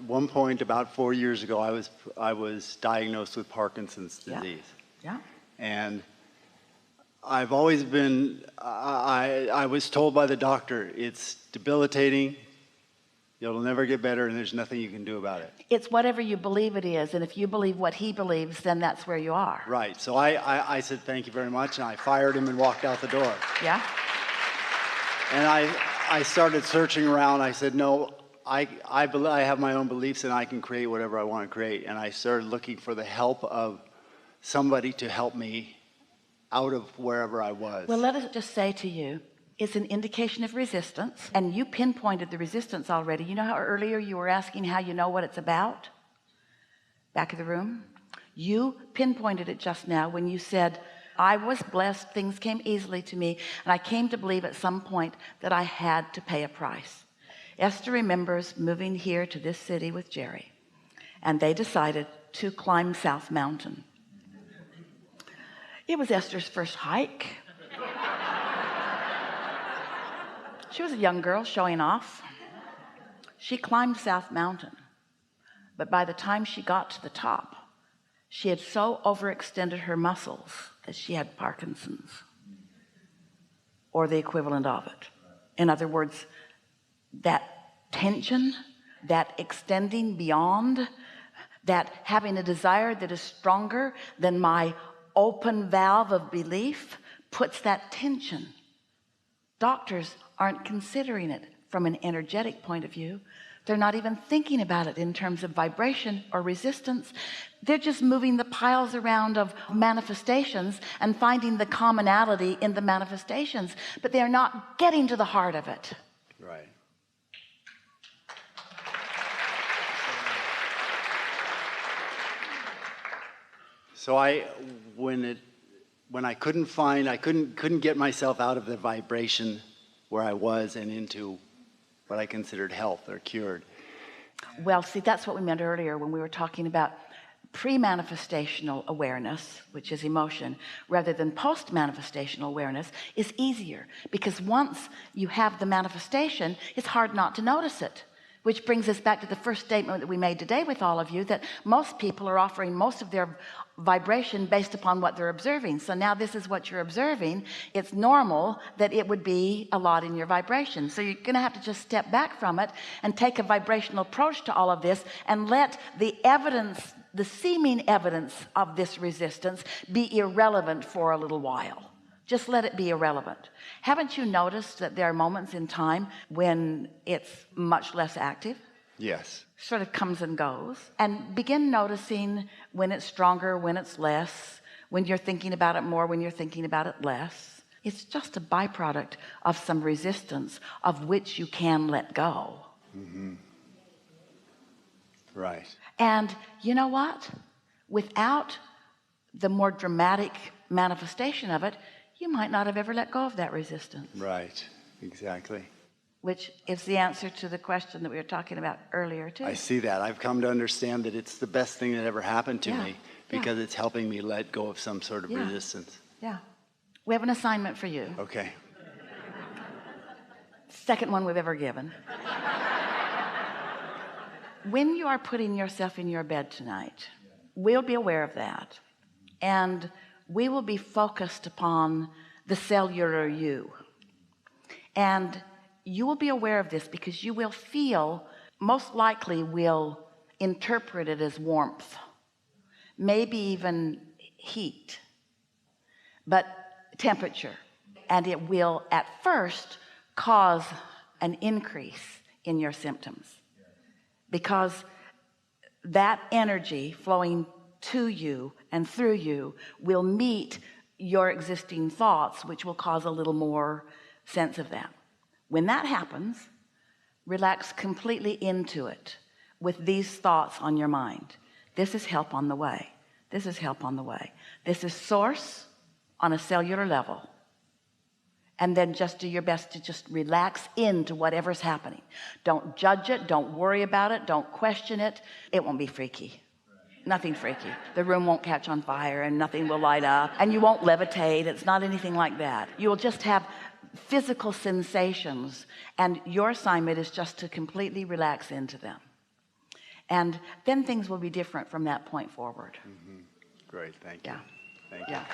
one point about 4 years ago, I was diagnosed with Parkinson's disease. Yeah. And I've always been, I was told by the doctor, it's debilitating, it'll never get better, and there's nothing you can do about it. It's whatever you believe it is, and if you believe what he believes, then that's where you are. Right. So I said, thank you very much, and I fired him and walked out the door. Yeah. And I started searching around. I said, no, I have my own beliefs, and I can create whatever I want to create. And I started looking for the help of somebody to help me out of wherever I was. Well, let us just say to you, it's an indication of resistance, and you pinpointed the resistance already. You know how earlier you were asking how you know what it's about? Back of the room. You pinpointed it just now when you said, I was blessed, things came easily to me, and I came to believe at some point that I had to pay a price. Esther remembers moving here to this city with Jerry, and they decided to climb South Mountain. It was Esther's first hike. She was a young girl showing off. She climbed South Mountain, but by the time she got to the top, she had so overextended her muscles that she had Parkinson's, or the equivalent of it. In other words, that tension, that extending beyond, that having a desire that is stronger than my open valve of belief puts that tension. Doctors aren't considering it from an energetic point of view. They're not even thinking about it in terms of vibration or resistance. They're just moving the piles around of manifestations and finding the commonality in the manifestations, but they're not getting to the heart of it. Right. So when I couldn't get myself out of the vibration where I was and into what I considered health or cured. Well, see, that's what we meant earlier when we were talking about pre-manifestational awareness, which is emotion, rather than post-manifestational awareness, is easier, because once you have the manifestation, it's hard not to notice it. Which brings us back to the first statement that we made today with all of you, that most people are offering most of their vibration based upon what they're observing. So now this is what you're observing. It's normal that it would be a lot in your vibration. So you're going to have to just step back from it and take a vibrational approach to all of this and let the evidence, the seeming evidence of this resistance, be irrelevant for a little while. Just let it be irrelevant. Haven't you noticed that there are moments in time when it's much less active? Yes. Sort of comes and goes. And begin noticing when it's stronger, when it's less, when you're thinking about it more, when you're thinking about it less. It's just a byproduct of some resistance of which you can let go. Mm-hmm. Right. And you know what? Without the more dramatic manifestation of it, you might not have ever let go of that resistance. Right, exactly. Which is the answer to the question that we were talking about earlier too. I see that. I've come to understand that it's the best thing that ever happened to me, because it's helping me let go of some sort of resistance. Yeah. We have an assignment for you. Okay. Second one we've ever given. When you are putting yourself in your bed tonight, we'll be aware of that. And we will be focused upon the cellular you. And you will be aware of this because you will feel, most likely will interpret it as warmth, maybe even heat, but temperature. And it will at first cause an increase in your symptoms, because that energy flowing to you and through you will meet your existing thoughts, which will cause a little more sense of that. When that happens, relax completely into it with these thoughts on your mind. This is help on the way. This is help on the way. This is source on a cellular level. And then just do your best to just relax into whatever's happening. Don't judge it. Don't worry about it. Don't question it. It won't be freaky. Nothing freaky. The room won't catch on fire and nothing will light up and you won't levitate. It's not anything like that. You will just have physical sensations, and your assignment is just to completely relax into them. And then things will be different from that point forward. Great, thank you. Yeah. Thank you. Yeah.